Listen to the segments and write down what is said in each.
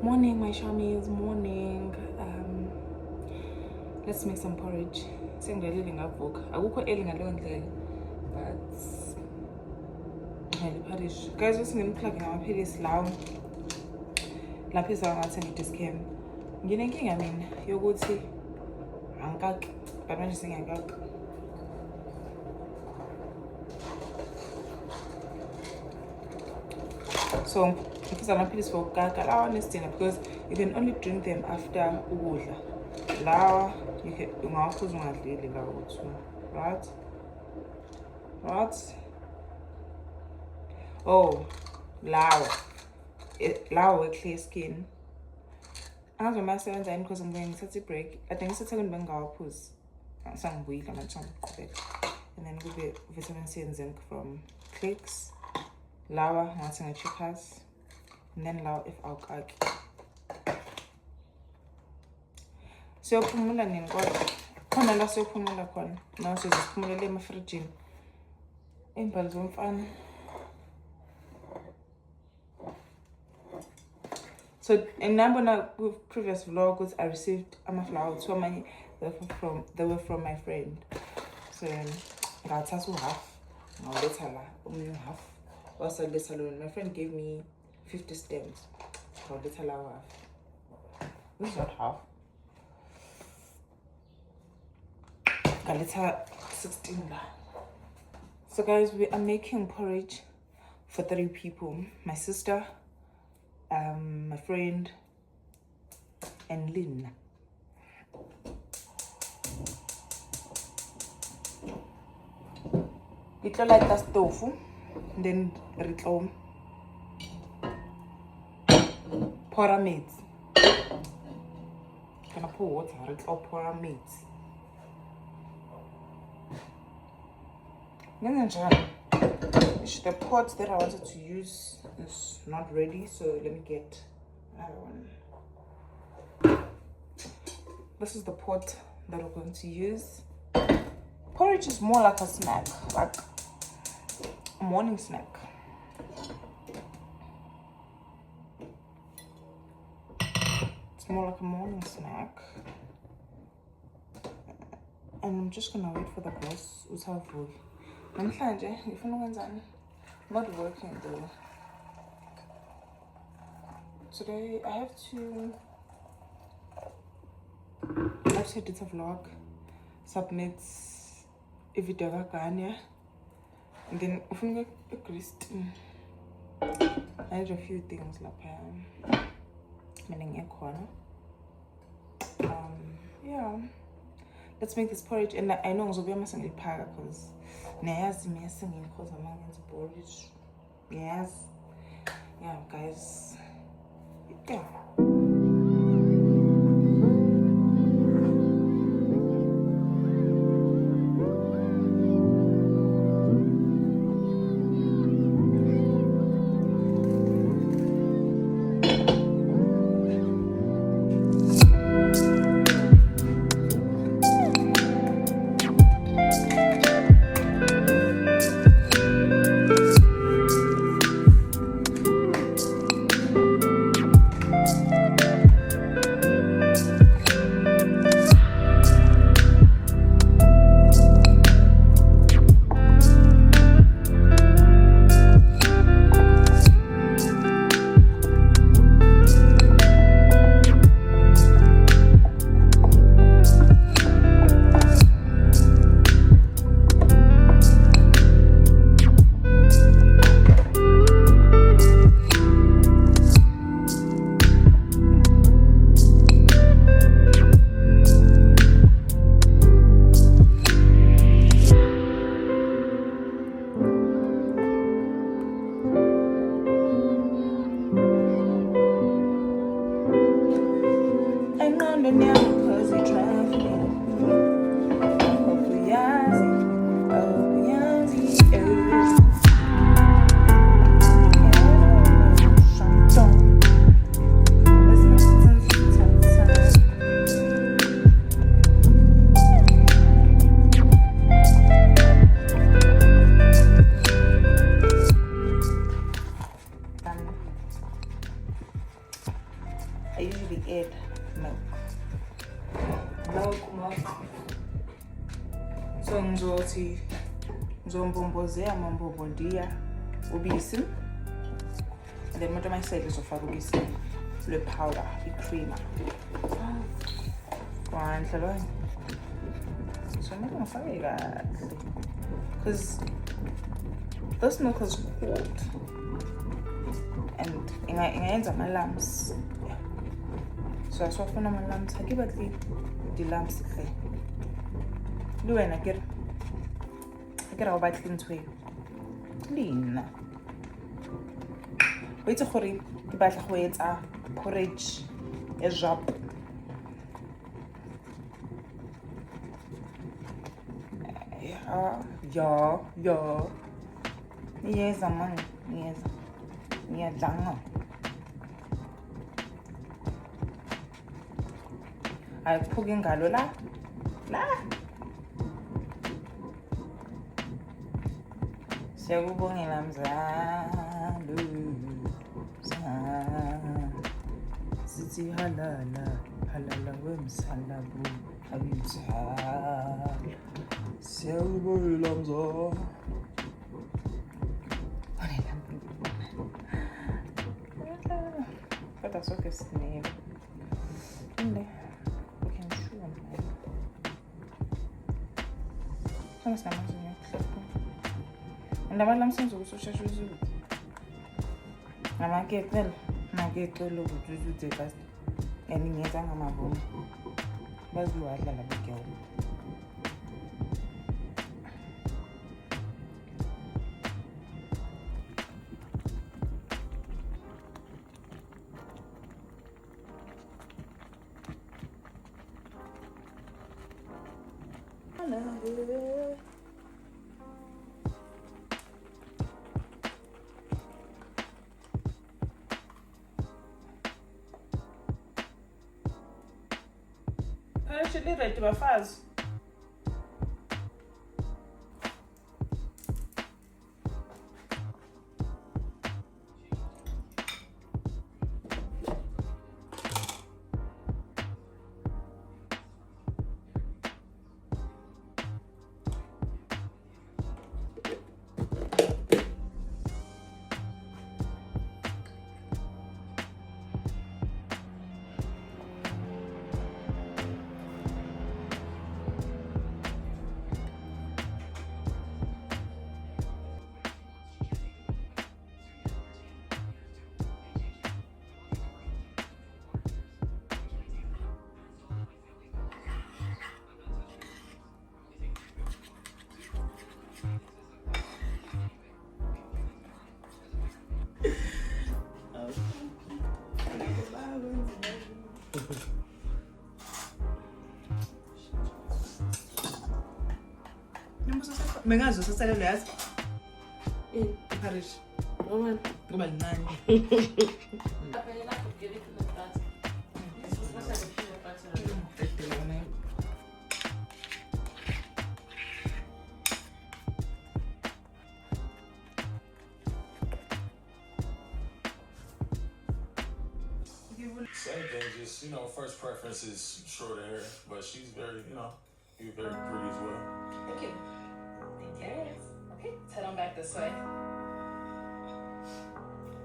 Morning, my shawmies, morning. Let's make some porridge. Sengilele ngavuka. Akukho early ngaleyo ndlela. But ngale porridge. Guys, bese ngimplug ngamaphilisi lawo. Lapho ngathi ngidiscam. Nginenkinga mina yokuthi angikaki. But manje sengiyakaki. So because amaphilisi for ukaka lawa nesidina because you can only drink them after ukudla. Lawa ungawaphuza ungadlili lawa u-2, right? Oh, lawa we-clear skin. Angazi noma asebenza yini because ngibuye ngithathe i-break. Ade ngisethekwini bengingawaphuzi. Sangibuyile manje sangiqhubeka. And then kube vitamin C and zinc from Clicks. Lawa ngathi nge-Checkers. And then lawa if awukaki. Siyophumula nini kodwa? Khona la siyophumula khona. Nawe sizophumulela emafrijini. Imbali zomfana. So in nabona previous vlog I received amaflower so many they were from my friend. So ngathatha half. Ngawletha la half. Also let's alone. My friend gave me 50 stems. Ngawletha la half. This is not half. Ngawletha 16 la. So guys, we are making porridge for 3 people. My sister, my friend, and Lynn. It like that tofu, and then ritlo pora meat. Gonna pour water, ritlo pora meat. Then the pot that I wanted to use is not ready, so let me get another one. This is the pot that we're going to use. Porridge is more like a snack, like a morning snack. It's more like a morning snack. And I'm just gonna wait for the boss usavul. Namhlanje ngifuna ukwenzani? Not working though. Today I have to edit a vlog, submit a video kaganya, and then ufuna greased. I need a few things like meaning a corner. Yeah. Let's make this porridge, and I know I'm going to because niyazi mina sengikhoza mangenza porridge. Yes. Yeah, guys. Yeah. I usually add milk. So ngizombombozea amambobondiya ubisi. And then umuntu mayisele uzofaka ubisi lwe-powder, i-creamer. Kwanhle lo. So maybe ngifake kahle. Because this milk is cold. And ingayenza ama-lumps. Yeah. So asiwafuna ama-lumps. Give at least the lumps. Luwena ke ra o batla ntho e clean. O itse gore ke batla go etsa porridge e jap. Ja. Yes, man. Yes. Yeah, dang. Ay phugin ngalo la. Siyakubongela mzalo. Sithi halala wemsalabu abimsala. Siyakubongela mzalo. But that's okay, name. We can show them. Vamos a hacer and I'm going to social shoes. I'm going to get them. I'm going to look at the best. And in the time, I'm going to go to the girl. Actually, ready to fast. Mengazo sasalelo yazi. Parish. Woman. Ngoba lincane. Apela kugere to the class. This was not a few pattern. Same thing, just, first preference is shorter hair, but she's very, you're very pretty as well. Thank you. Yes. Okay, let's head on back this way.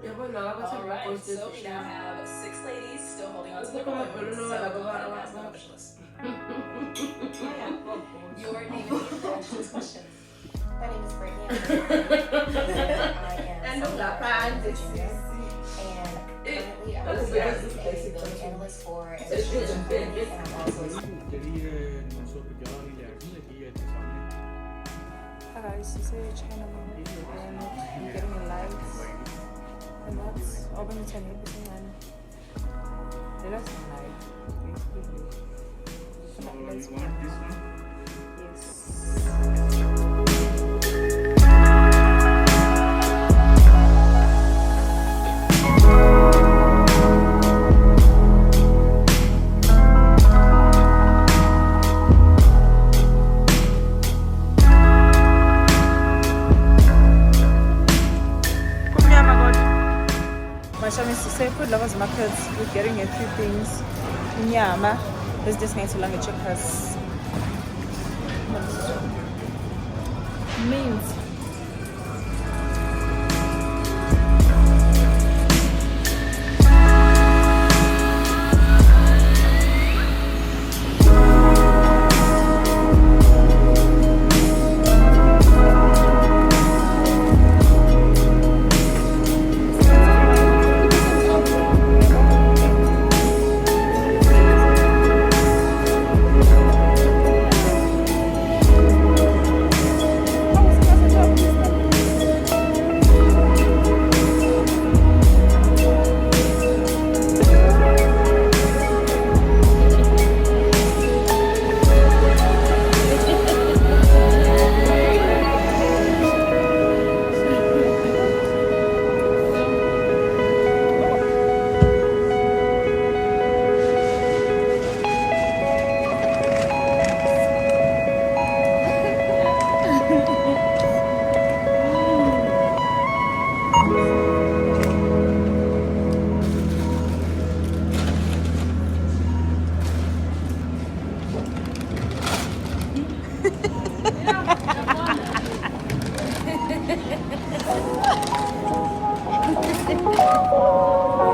Alright, so we now have 6 ladies still holding on to their balloons. So go ahead and ask the wish list. Your name and answer this question. My name is Brittany. I am Virginia, and currently I'm a building analyst for education, and I'm also Hi guys, this is China Mom, and I'm getting a live, and that's open to everything, and let us live, basically. So you want this one? Yes. Mashami sisefudla farmers market. We're getting a few things. Nyama. Let's just need to learn the checkers. Means.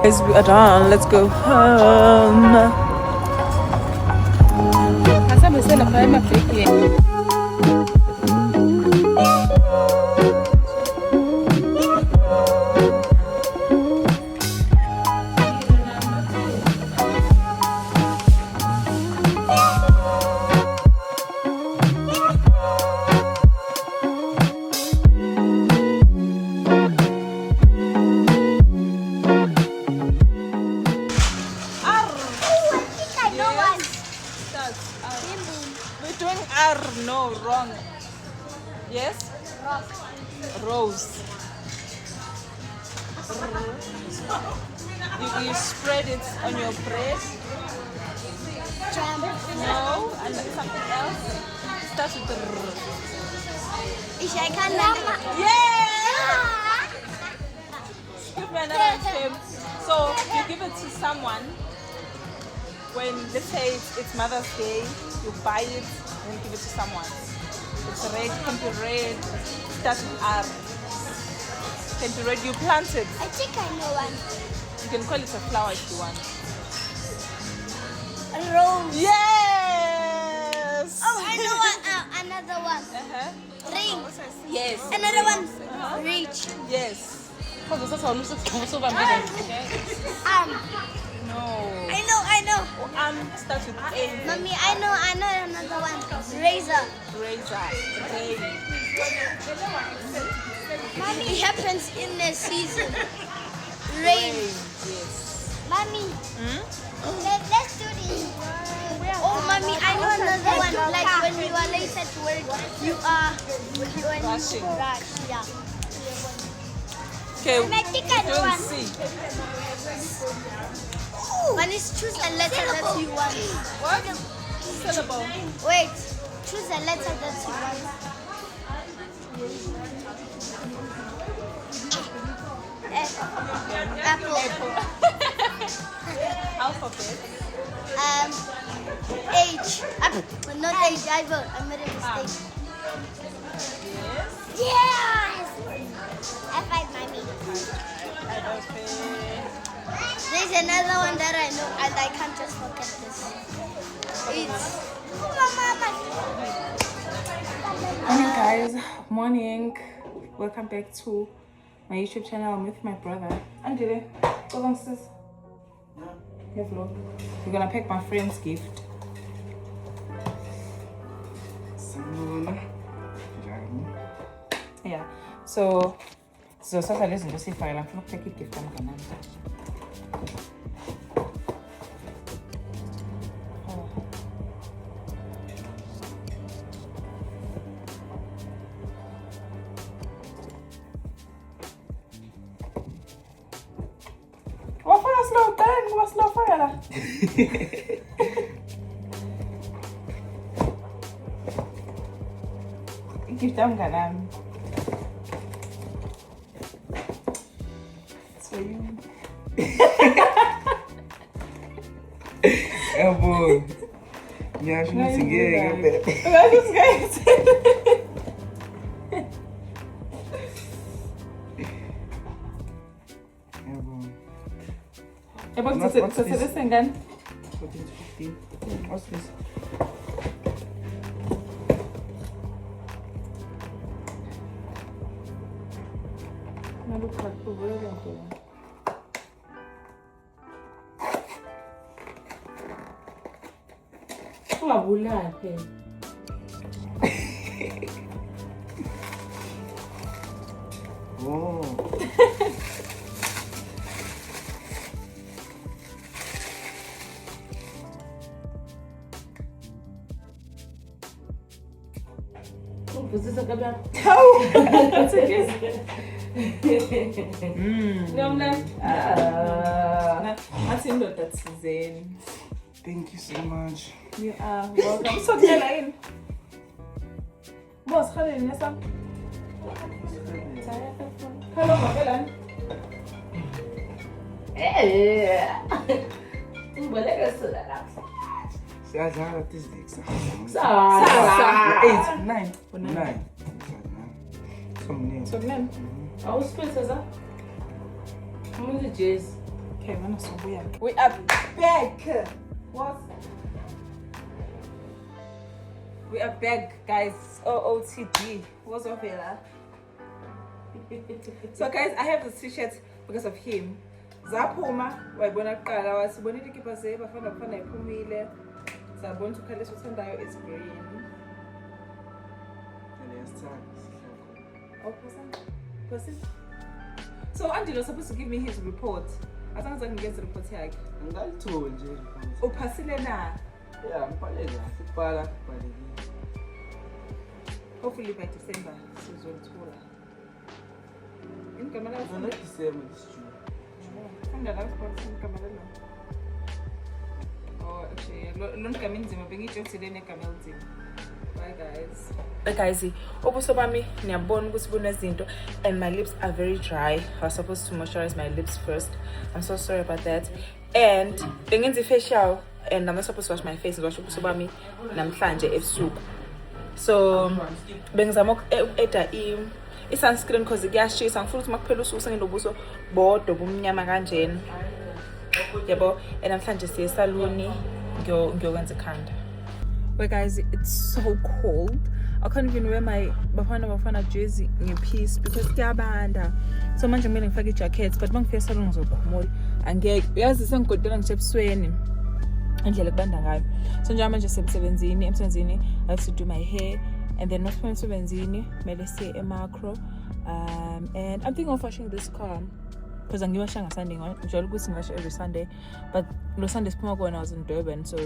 Guys, we are done. Let's go home. We're doing R, no, wrong. Yes? Rose. You spread it on your bread. Jam. No, and something else. Starts with the R. I can't. Yeah! Give me another tip. So you give it to someone when, let's say it's Mother's Day, you buy it and give it to someone. It's red, can be red, starts with R. Can be red, you plant it. I think I know one. You can call it a flower if you want. A rose. Yes! Oh, I know one. Another one. Uh-huh. Ring. Yes. Another one. Reach. Yes. No. I know. Starts with A. Mommy, I know another one. Razor. Razor. Ray. Mommy, it happens in the season. Rain. Yes. Mommy, let's do this. Oh, Mommy, I know another one. Like when you are late at work, you are when Rushing. you rush. Yeah. Okay, And I think I know doing one. C. When it's choose a letter that you want. What? Syllable. Wait, choose a letter that you want. Apple. Alphabet. H. Not H. I made a mistake. Yes. Yes. I find Mommy. There's another one that I know and I can't just forget this. It's Morning guys, morning. Welcome back to my YouTube channel. I'm with my brother. Andile, go on sis. Here vlog. We're gonna pack my friend's gift. Yeah. So sasa lezi ndo sifayela ngifuna ukupheka i-gift kamnganami. Wafaka slow down, ngoba slow fire la. I-gift kamnganami. It's for you. Elbow. Yeah, she needs to get it. What's this? 14 to 15. What's this? Oh. Thank you so much. You are welcome. So Jelaine. Boss, hello, Nessa. Hello, Magelan. See, I have this dick. 8, 9. 9. Some names. So name. Okay, man, so we are back. What? We are back, guys. OOTD. What's up, Vela? So, guys, I have this t-shirt because of him. Zaphuma, wayibona kuqala wasibonile ikipa ze bafana bafana iphumile. Sabona ukukhala esithandayo is green. Oh, person. So Andy was supposed to give me his report. I think I can get the report here. I told you. Oh, pasile na. Yeah, I'm Pala. Hopefully by December, season 2. In Camara, I'm not December, it's true. I'm the last person in Camara. Oh, actually, don't come in, I'm being just today, Camel team. Bye, guys. Guys, obusobami niyabona ukuthi kunezinto and my lips are very dry. I was supposed to moisturize my lips first. I'm so sorry about that. And bengenza facial and I'm supposed to wash my face and wash obusobami namhlanje ebusuku. So bengizama ukeda i-sunscreen because kuyashisa ngifuna ukuthi makuphela usuku senginobuso bodwa obumnyama kanjena. Yabo, and namhlanje siye saluni ngiyokwenza ikhanda. Wait guys, it's so cold. I can't even wear my bafana jersey in peace because kuyabanda. So manje kumele ngifake i-jacket but mangifika salon ngizokhumula. Angeke uyazi sengigodela ngisho ebusweni. Indlela kubanda ngayo. So njengoba manje emsebenzini I have to do my hair and then not emsebenzini mele siye eMacro. And I'm thinking of washing this car because angiwashanga Sunday ngijwayele ukuthi ngiwashe every Sunday but lo Sunday siphuma kona I was in Durban so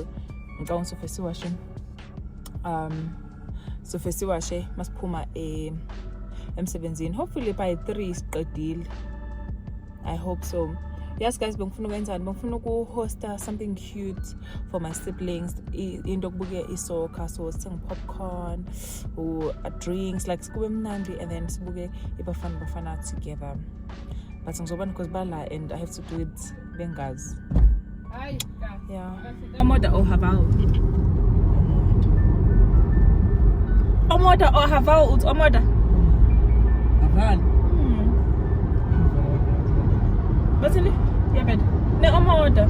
ngicabanga ukuthi siwashe so fesiwashe masiphuma emsebenzini hopefully by 3 siqedile. I hope so. Yes guys, bengifuna ukwenzani bengifuna ukuhosta something cute for my siblings into okubuke isoccer so sithenga popcorn or drinks like sikube mnandi and then sibuke ibafana together but ngizobana because bala and I have to do it bengazi. Hi. Yeah. Omoda or Haval? Omoda or Haval? Omoda. Haval. What's in it? Yeah, bed. Ne Omoda.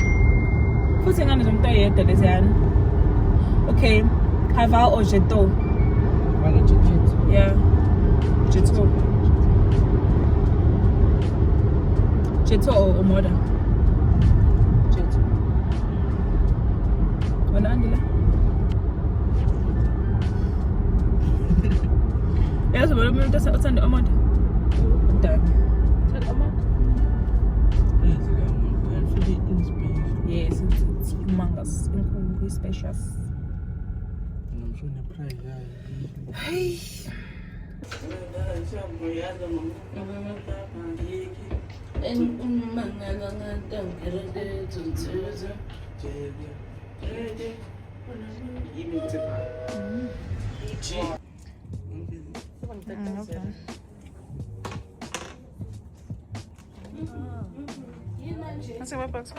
Who's in on some day? Okay. Haval or Jeto? Yeah. Jeto. Jeto or Omoda? Wala andila. Yes, but I'm just outside the Omod. Done. Said Omod? Yes, it's humongous. Incredibly spacious. And I'm showing the price. Hey. Let's see what box.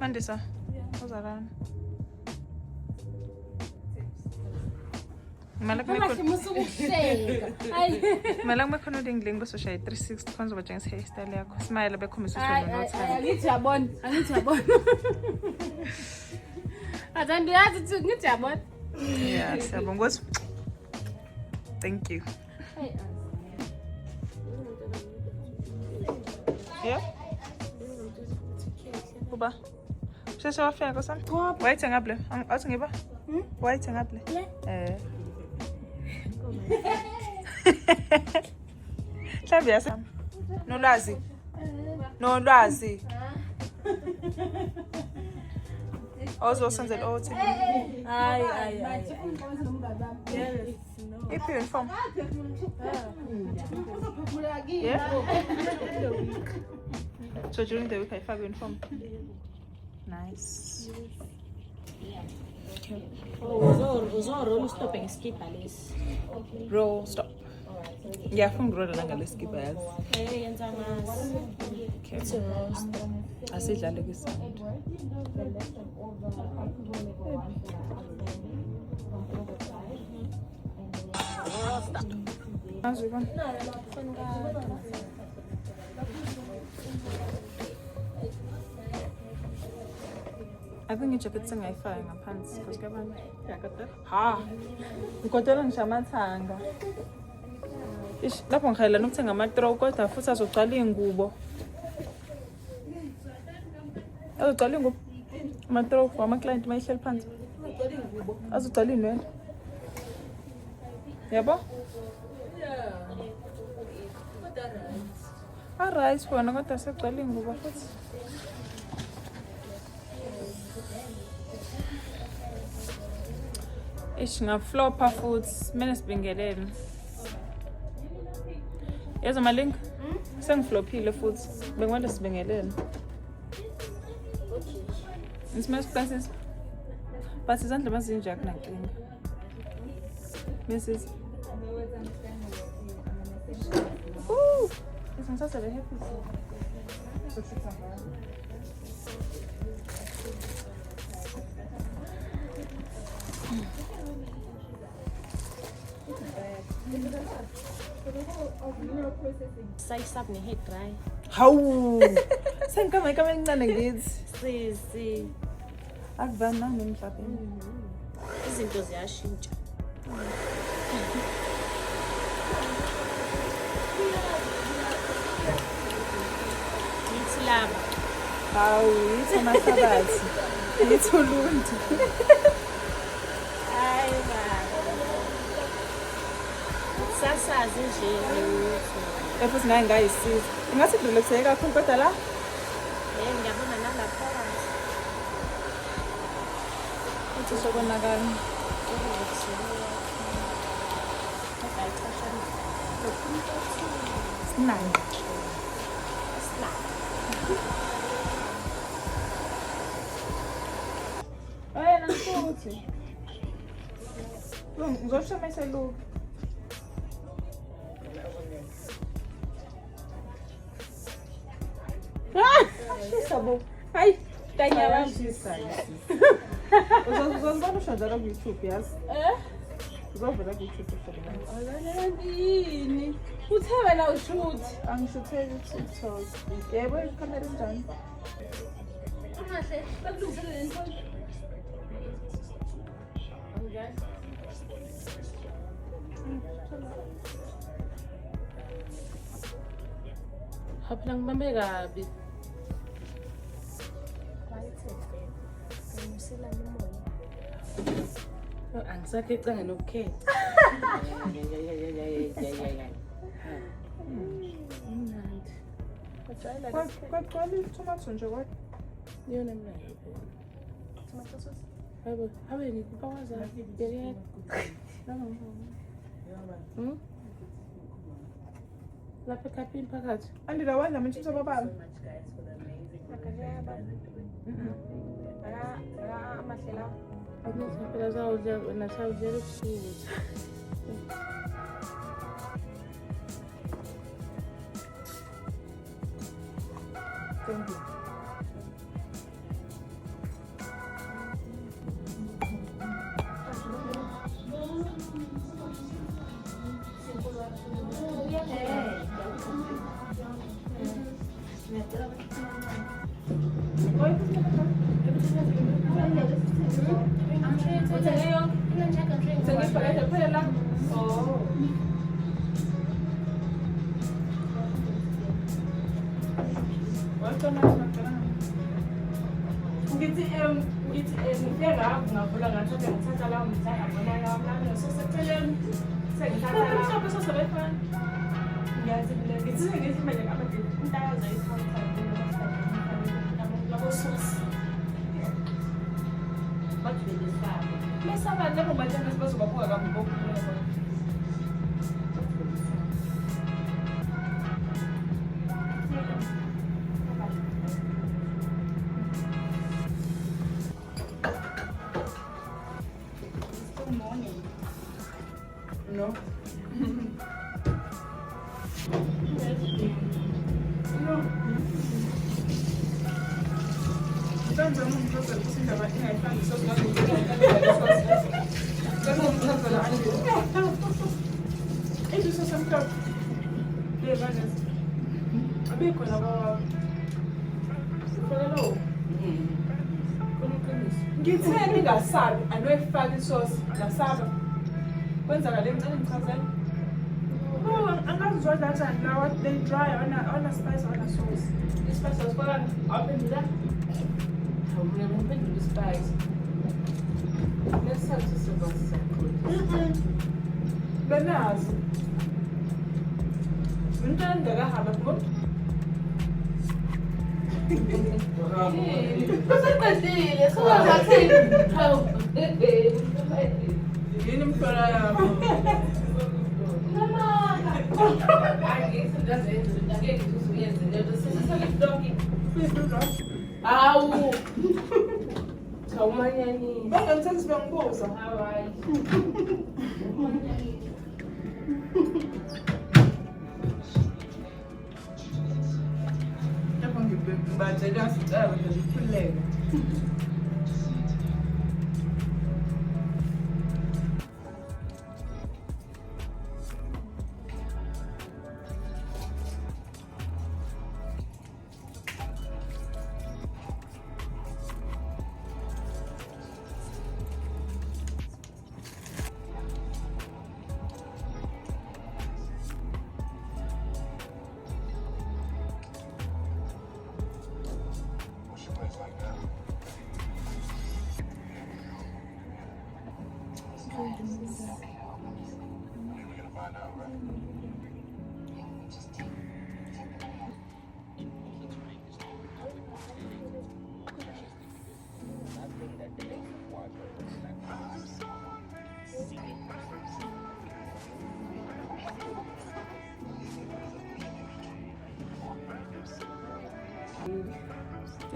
Mandisa. Uzalana. Malak me khona udingling bese ushaya 360 kwanza batshengisa hairstyle yakho. Smile bekhombisa ushona nothando. Angithi yabona. Athandiyazi ukuthi ngithi yabona. Yeah, siyabonga. Thank you. Yeah. Kuba. Sheshe wafika kosan? White ngable. Athi ngiba? White ngable. Mhlawumbe yasa. Nolwazi. Ozosenzela othi. Hayi. Iphi uniform? Yeah. So during the week I have uniform. Nice. Uzoroll stop ngeskipa lesi. Roll stop. Ngiyafuna roll nangale skipa yazi. Yenza ngasi. Okay. Asidlale kwisound. Azikon. I think ijacket sengayifaka ngaphansi because kabantu yakade. Ha. Ngikodela ngishamathanga. Lapho ngihayela nokuthenga ama-throw kodwa futhi azogcwala ingubo. Azogcwala ingubo. Ama-throw for ama-client mayihleli phansi. Azogcwala inwele. Yabo? Alright wona kodwa segcwala ingubo futhi. Ngaflopa futhi mina sibingelele. Yazi malink? Sengiflopile futhi. Bengwanda sibingelele. Okay. It's my expenses. But izandla mazinje akunankinga. Mrs. Ooh! Isangithatha le happy. Size up ne-hair dry. Hawu! Sengikama encane ngithi. Si. Akuvananga emhlabeni. Izinto ziyashintsha. Ngithi laba. Hawu, yithi amahlabathi. Yithi uluntu. Hayi baba. Sasazi nje lutho. Futhi naye ngayisiza. Ingathi kudlulekiseke kakhulu kodwa la Ngiyabona nangaphakathi. uthi sokonakala. Sinani. Wena futhi. Ngizosho meseluka. Sabo. Hayi, tanya washisa. Uzozibona ushonjala ku YouTube yazi. Uzovela ku YouTube shona. Yini? Uthebe la ushuthi. Angishutheli TikTok. Yebo ikamera njani? Kahle, bakulungisele lento. Okay. Haphela ngibambe kabi. Angisakhe ecanga nokukhetha. Mnandi. Kwagcwala itomato nje kodwa. Yona mnandi. Tomato sauce. Hayibo, habe ngikupa kwaza. Yeke. Lapha ekhapini phakathi. Andila wadla manje bababa. Phela zawudla wena sawudlela ebusuku. Thank you. phela. Oh. Welcome to ngithi ngifike ngavula ngathatha ngithatha lawo mthanda bona yami so seceleni sengithatha mhlawumbe sosebefana ngiyazi ngithi manje abade intayo zayithatha labo sosi bathi besaba mesaba labo bathatha bazobabuka kabuka No. Ngitheni ngasabi anoyifaka isosi ngasaba kwenzaka le mncane ngichazela oh angazizwa kanjani lawa they dry on a spice on a sauce ispice wasifaka awuphendula awumele uphendula ispice lesathi sobasi sakhona benazi mntana ngakahamba phela Kuseqedile sowazathini hawu yini mfana yami mama angithi ndazenza ngeke usuyenze lento sesisale donki awu Thawumanyani bangenzansi sibangibuza hayi Batela sicaba ngikhuleka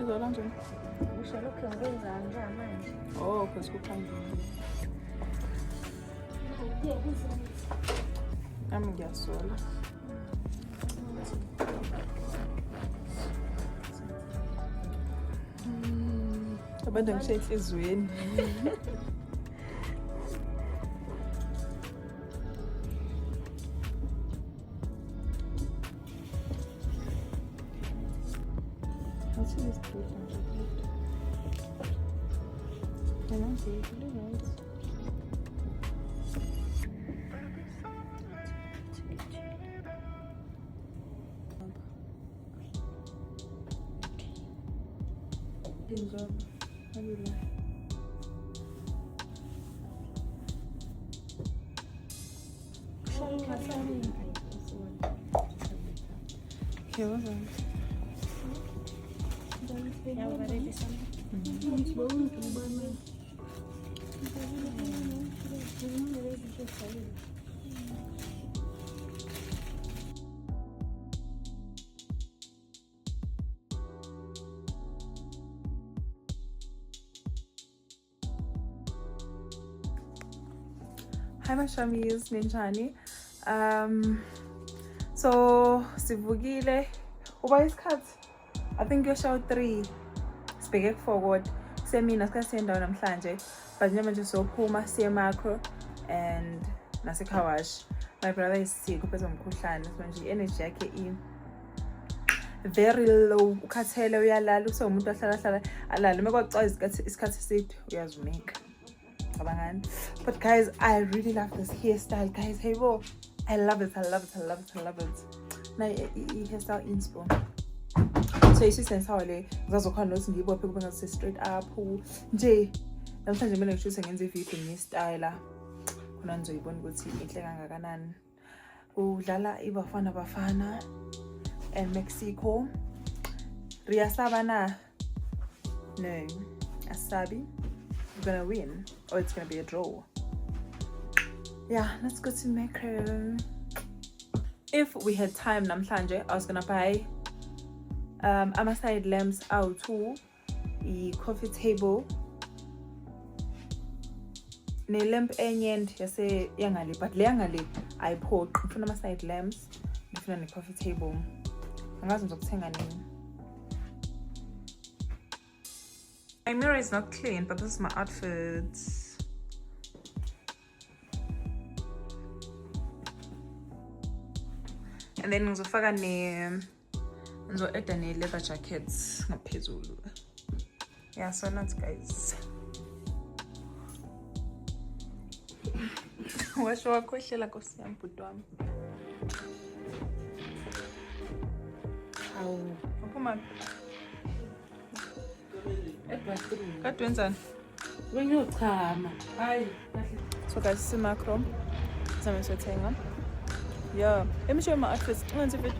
Izola njani? Ushaloke ngenza manje. Oh, because kuphambili. Ngiyasola. Abantu ngishiya enhlizweni. Okay, what's that? Hi, my shamis, ninjani. So sivukile. Uba isikhathi. I think you're show 3. Sibheke forward. Semina sikasenda namhlanje. But njengoba sophuma siye macro and naseKawash. My brother is sick uphethe umkhuhlane manje energy yakhe very low. Ukhathele uyalala umuntu ahlala alala. Uma kwacwa isikhathi eside uyazumeka. But guys, I really love this hairstyle, guys. Hey, whoa, I love it. Now, hairstyle inspo. So you see, since how I ngizokhola ukuthi ngiyibophe kube ngathi straight up nje namhlanje mina ngishuthe ngenze video nge-style khona nizoyibona ukuthi inhle kangakanani. Udlala iBafana and Mexico. Riyasaba na? No, asabi. We're gonna win, or it's gonna be a draw. Yeah, let's go to macro. If we had time namhlanje, I was gonna buy side lamps out too, a coffee table, ne lamp end yase yangali, but le yangali I put from side lamps, different coffee table. My mirror is not clean, but this is my outfit. And then ngizofaka ngizo-add leather jackets ngaphezulu. Yeah, so nuts, guys. Washo wakhohlela Nkosi yami bhuti wami. Hawu, uphuma. Kade wenzani? Bengiyochama. Hayi. So guys, this is macro. Zame siyothenga. Yeah, let me show you my outfits. Ungenzi video.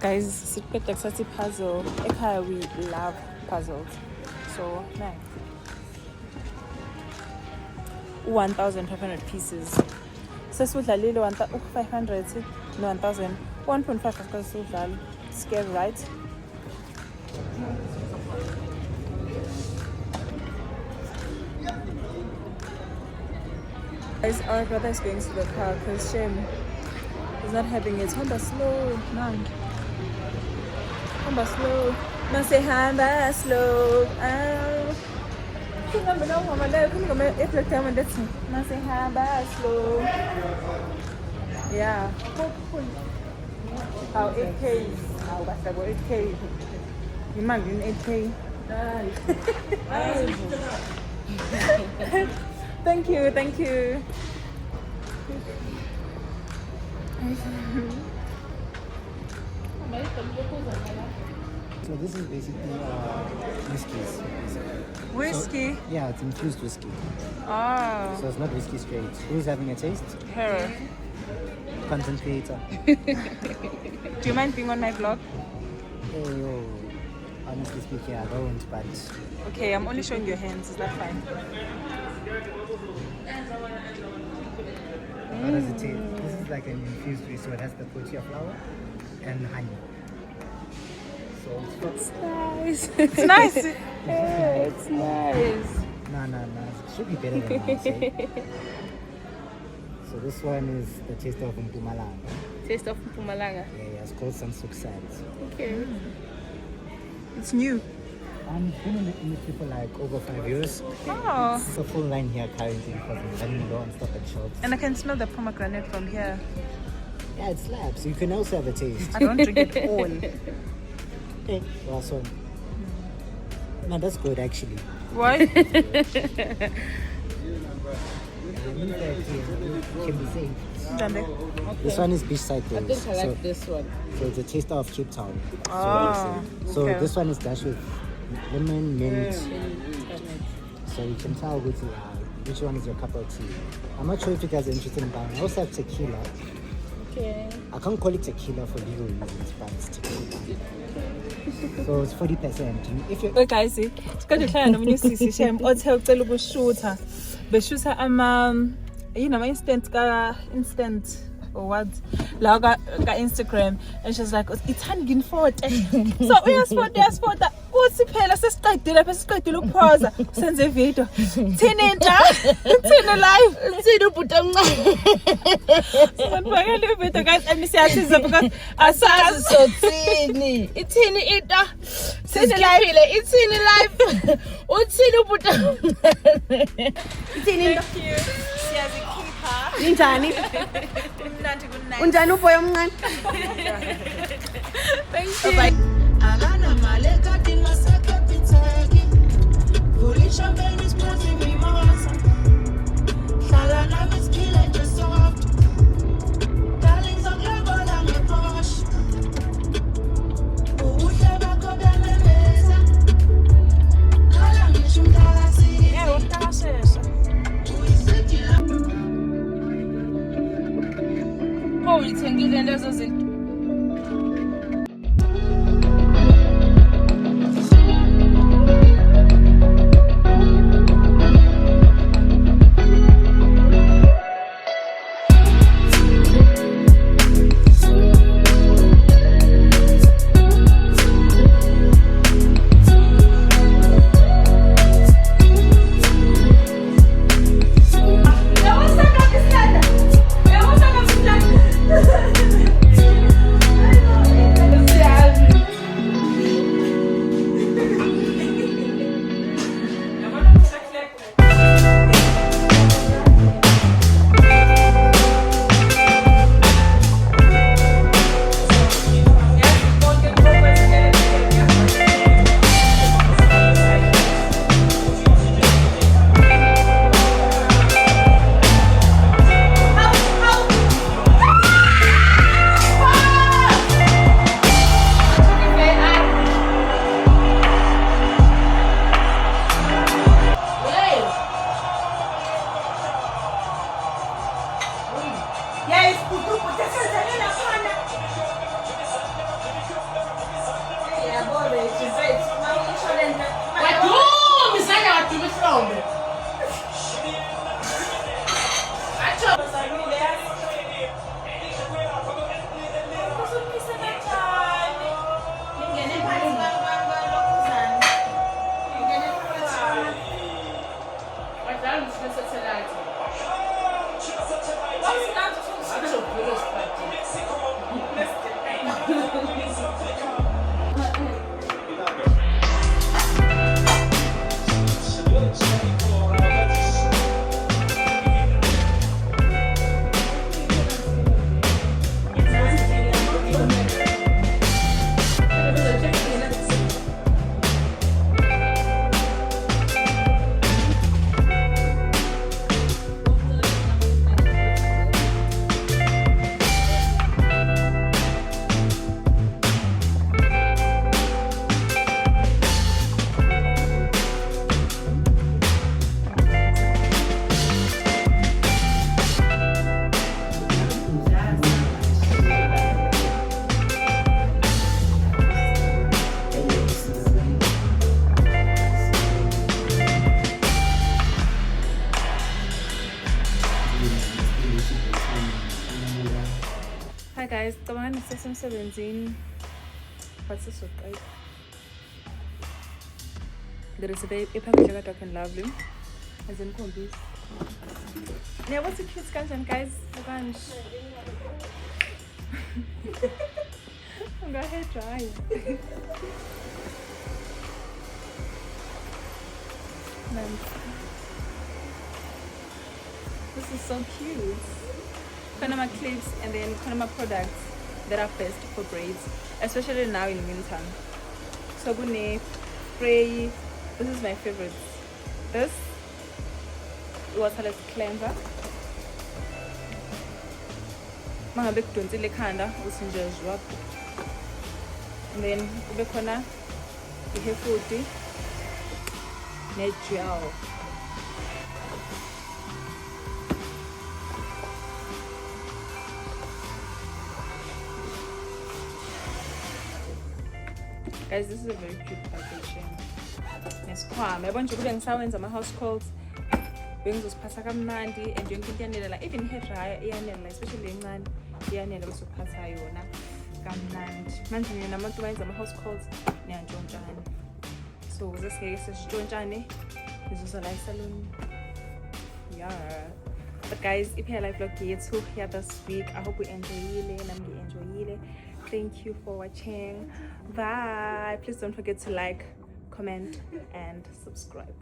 Guys, secret Texas puzzle. Ekhaya we love puzzles. So nice. 1,500 pieces. So sudlalile 500 no 1,000. 1.5 of course sudlal. Scary, right? Guys, our brother is going to the car because shame he's not having it. Honda slow, man. Hamba slow. Mase hamba slow. Kunga mina ngoma leyo kunga every time ndathi mase hamba slow. Yeah. How 8K? How basabo 8K? Imali in 8K. Thank you. So this is basically whiskeys. Whiskey? So, yeah, it's infused whiskey. Oh. So it's not whiskey straight. Who's having a taste? Her. Content creator. Do you mind being on my vlog? Oh, honestly speaking, I don't, but... Okay, I'm only showing your hands. Is that fine? How does it taste? This is like an infused whiskey, so it has the protea flower and honey. So it's nice. It's nice. Yeah, it's nice. No. It should be better than that, say. So this one is the taste of Mpumalanga. Taste of Mpumalanga. Yeah, it's called Samsuk Sides. Okay. It's new. I've been in the industry for like over 5 years. Oh. It's a full line here currently because I'm running low on stuff at shops. And I can smell the pomegranate from here. Yeah, it slaps. You can also have a taste. I don't drink it all. Okay, well, so... No, that's good actually. Why? This one is beachside I days. think I like this one. So it's a taste of Cape Town. Oh, So okay. this one is dashed with lemon, mint. So you can tell which one is your cup of tea. I'm not sure if you guys are interested in buying. I also have tequila. Okay. I can't call it tequila for legal reasons, but it's tequila. So it's 40%. If you Okay, guys, see, sikade hlaya nomunye usisi shem othe ucela ukushutha. Beshutha ama instant or what? La ka Instagram, and she's like, "It's 140." So uyasipota ukuthi phela sesiqedile phela sesiqedile ukuphoza senze video. Thini nja? Thini live? Thini ubhuti omncane? Sibhekele ivideo guys and siyasiza because asazi Sothini. Ithini into? Sesikhipile ithini live. Uthini ubhuti omncane? Ithini into? siyazikhipha. Injani? Kumnandi kunani. Unjani uboy omncane? Thank you. Bye. Agana male kati masaka pitagi Vulisha benis prazi mi masa Shala na miskile just soft Darlings of level and your posh Uhle bako beme meza Kala mishumdasi Utakashesha. Oh, ngithengile lezo zinto. Hi guys, cabangani sisemsebenzini but sizoqeda. Ngireceive ipackage ka Dark and Lovely. As in khombisi. Yeah, what's the cute kanjani guys? Kanje. Unga hair dry. This is so cute. Panama clips and then Panama products that are best for braids, especially now in winter. So gune spray. This is my favorite. This waterless cleanser. Mangabe kudonsile ekhanda usinjezwa. And then kube khona ihefuti ne gel. Guys, this is a very cute packaging. Nesikhwama yabona nje kube ngisawenza ama-house calls bengizosiphatha kamnandi and yonke into iyanela, even hair dryer iyanela, especially encane iyanela bese uphatha yona kamnandi. Manje nina nabantu bayenza ama-house calls niyantshontshana. so sesingeke sesitshontshane ngizozola esalon. Yeah, but guys, iphela vlog yethu here this week. I hope you enjoyed it. Thank you for watching. Bye. Please don't forget to like, comment and subscribe.